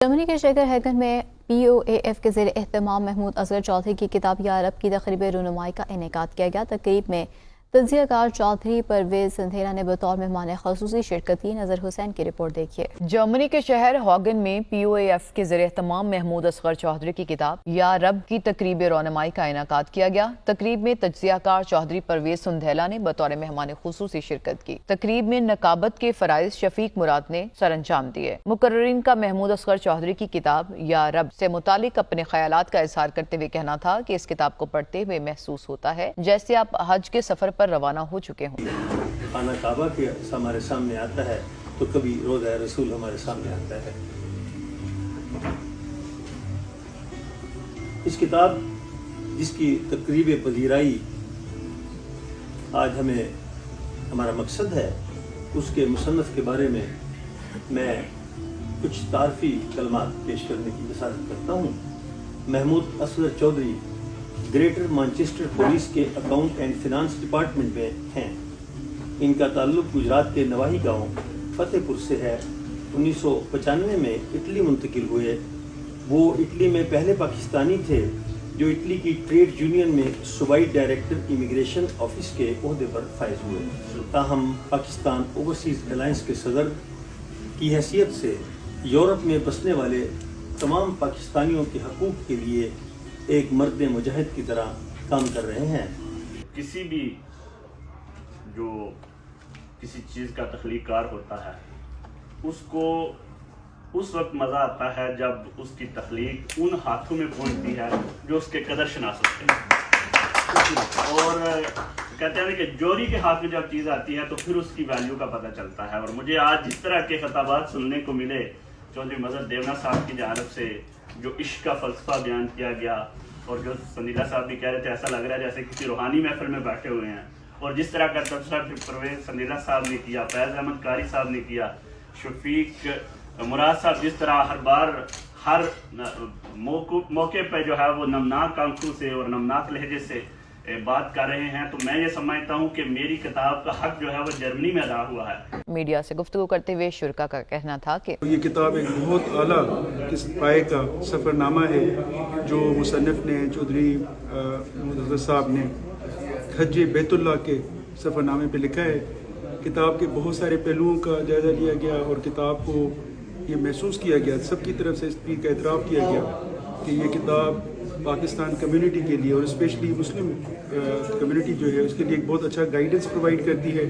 جرمنی کے شہر ہیگن میں POAF کے زیر اہتمام محمود اصغر چودھری کی کتاب یا رب کی تقریب رونمائی کا انعقاد کیا گیا۔ تقریب میں تجزیہ کار چودھری پرویز سندھیلا نے بطور مہمان خصوصی شرکت کی۔ نظر حسین کی رپورٹ دیکھیے۔ جرمنی کے شہر ہاگن میں POAF کے زیر اہتمام محمود اصغر چودھری کی کتاب یا رب کی تقریب رونمائی کا انعقاد کیا گیا۔ تقریب میں تجزیہ کار چودھری پرویز سندھیلا نے بطور مہمان خصوصی شرکت کی۔ تقریب میں نقابت کے فرائض شفیق مراد نے سر انجام دیے۔ مقررین کا محمود اصغر چودھری کی کتاب یا رب سے متعلق اپنے خیالات کا اظہار کرتے ہوئے کہنا تھا کہ اس کتاب کو پڑھتے ہوئے محسوس ہوتا ہے جیسے آپ حج کے سفر پر روانہ ہو چکے ہوں۔ خانہ کعبہ کے ہمارے سامنے آتا ہے تو کبھی روضہ رسول ہمارے سامنے آتا ہے۔ اس کتاب جس کی تقریب پذیرائی آج ہمیں ہمارا مقصد ہے، اس کے مصنف کے بارے میں کچھ تعارفی کلمات پیش کرنے کی جسارت کرتا ہوں۔ Mahmood Asghar Chaudhry Greater Manchester Police کے اکاؤنٹ اینڈ فنانس ڈپارٹمنٹ میں ہیں۔ ان کا تعلق گجرات کے نواحی گاؤں فتح پور سے ہے۔ 1995 میں اٹلی منتقل ہوئے۔ وہ اٹلی میں پہلے پاکستانی تھے جو اٹلی کی ٹریڈ یونین میں صوبائی ڈائریکٹر امیگریشن آفس کے عہدے پر فائز ہوئے۔ تاہم پاکستان اوورسیز الائنس کے صدر کی حیثیت سے یورپ میں بسنے والے تمام پاکستانیوں کے حقوق کے لیے ایک مرد مجاہد کی طرح کام کر رہے ہیں۔ کسی بھی جو کسی چیز کا تخلیق کار ہوتا ہے اس کو اس وقت مزہ آتا ہے جب اس کی تخلیق ان ہاتھوں میں پہنچتی ہے جو اس کے قدر شناس ہوتے ہیں، اور کہتے ہیں کہ جوری کے ہاتھ میں جب چیز آتی ہے تو پھر اس کی ویلیو کا پتہ چلتا ہے۔ اور مجھے آج جس طرح کے خطابات سننے کو ملے چودھری مظہر دیونا صاحب کی جانب سے، جو عشق کا فلسفہ بیان کیا گیا، اور جو سندھیلا صاحب بھی کہہ رہے تھے ایسا لگ رہا ہے جیسے کسی روحانی محفل میں بیٹھے ہوئے ہیں، اور جس طرح کا تبصرہ پرویز سندھیلا صاحب نے کیا، فیض احمد قاری صاحب نے کیا، شفیق مراد صاحب جس طرح ہر بار ہر موقع پہ جو ہے وہ نمناک آنکھوں سے اور نمناک لہجے سے بات کر رہے ہیں، تو میں یہ سمجھتا ہوں کہ میری کتاب کا حق جو ہے وہ جرمنی میں ادا ہوا ہے۔ میڈیا سے گفتگو کرتے ہوئے شرکا کا کہنا تھا کہ یہ کتاب ایک بہت اعلیٰ پائے کا سفر نامہ ہے جو مصنف نے چودھری محمود اصغر صاحب نے حج بیت اللہ کے سفر نامے پہ لکھا ہے۔ کتاب کے بہت سارے پہلوؤں کا جائزہ لیا گیا اور کتاب کو یہ محسوس کیا گیا، سب کی طرف سے اس چیز کا اعتراف کیا گیا کہ یہ کتاب پاکستان کمیونٹی کے لیے اور اسپیشلی مسلم کمیونٹی جو ہے اس کے لیے ایک بہت اچھا گائیڈنس پرووائڈ کرتی ہے۔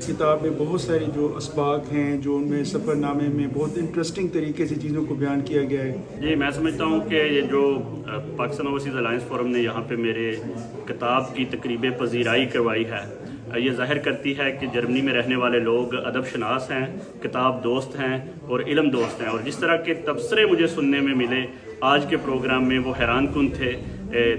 کتاب میں بہت ساری جو اسباق ہیں جو ان میں سفر نامے میں بہت انٹرسٹنگ طریقے سے چیزوں کو بیان کیا گیا ہے۔ جی میں سمجھتا ہوں کہ یہ جو پاکستان اوورسیز الائنس فورم نے یہاں پہ میرے کتاب کی تقریب پذیرائی کروائی ہے، یہ ظاہر کرتی ہے کہ جرمنی میں رہنے والے لوگ ادب شناس ہیں، کتاب دوست ہیں اور علم دوست ہیں، اور جس طرح کے تبصرے مجھے سننے میں ملے آج کے پروگرام میں وہ حیران کن تھے۔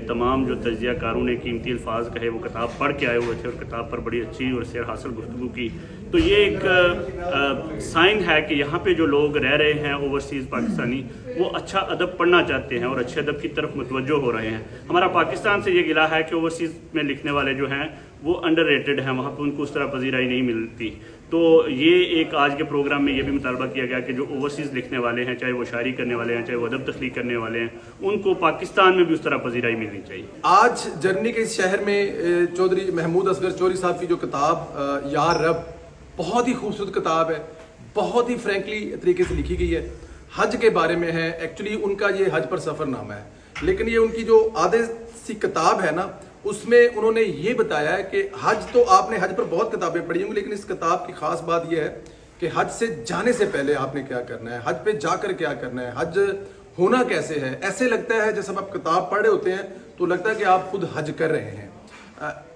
تمام جو تجزیہ کاروں نے قیمتی الفاظ کہے، وہ کتاب پڑھ کے آئے ہوئے تھے اور کتاب پر بڑی اچھی اور سیر حاصل گفتگو کی، تو یہ ایک سائن ہے کہ یہاں پہ جو لوگ رہ رہے ہیں اوورسیز پاکستانی، وہ اچھا ادب پڑھنا چاہتے ہیں اور اچھے ادب کی طرف متوجہ ہو رہے ہیں۔ ہمارا پاکستان سے یہ گلہ ہے کہ اوورسیز میں لکھنے والے جو ہیں وہ انڈر ریٹڈ ہیں، وہاں پہ ان کو اس طرح پذیرائی نہیں ملتی۔ تو یہ ایک آج کے پروگرام میں یہ بھی مطالبہ کیا گیا کہ جو اوورسیز لکھنے والے ہیں، چاہے وہ شاعری کرنے والے ہیں، چاہے وہ ادب تخلیق کرنے والے ہیں، ان کو پاکستان میں بھی اس طرح پذیرائی ملنی چاہیے۔ آج جرمنی کے اس شہر میں چودھری محمود اصغر چودھری صاحب کی جو کتاب یا رب بہت ہی خوبصورت کتاب ہے، بہت ہی فرینکلی طریقے سے لکھی گئی ہے، حج کے بارے میں ہے۔ ایکچولی ان کا یہ حج پر سفر نامہ ہے، لیکن یہ ان کی جو آدھے سی کتاب ہے نا، اس میں انہوں نے یہ بتایا ہے کہ حج تو آپ نے حج پر بہت کتابیں پڑھی ہوں گی، لیکن اس کتاب کی خاص بات یہ ہے کہ حج سے جانے سے پہلے آپ نے کیا کرنا ہے، حج پہ جا کر کیا کرنا ہے، حج ہونا کیسے ہے۔ ایسے لگتا ہے جیسے آپ کتاب پڑھ رہے ہوتے ہیں تو لگتا ہے کہ آپ خود حج کر رہے ہیں۔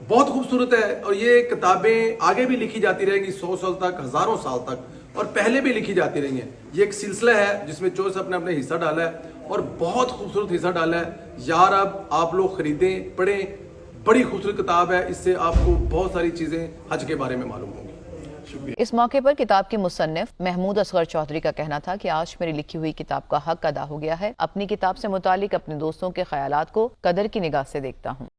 بہت خوبصورت ہے، اور یہ کتابیں آگے بھی لکھی جاتی رہیں گی، 100 سال تک، ہزاروں سال تک، اور پہلے بھی لکھی جاتی رہی ہیں۔ یہ ایک سلسلہ ہے جس میں چودھری صاحب نے اپنے حصہ ڈالا ہے، اور بہت خوبصورت حصہ ڈالا ہے۔ یا رب آپ لوگ خریدیں، پڑھیں، بڑی خوبصورت کتاب ہے، اس سے آپ کو بہت ساری چیزیں حج کے بارے میں معلوم ہوں گی۔ اس موقع پر کتاب کے مصنف محمود اصغر چودھری کا کہنا تھا کہ آج میری لکھی ہوئی کتاب کا حق ادا ہو گیا ہے۔ اپنی کتاب سے متعلق اپنے دوستوں کے خیالات کو قدر کی نگاہ سے دیکھتا ہوں۔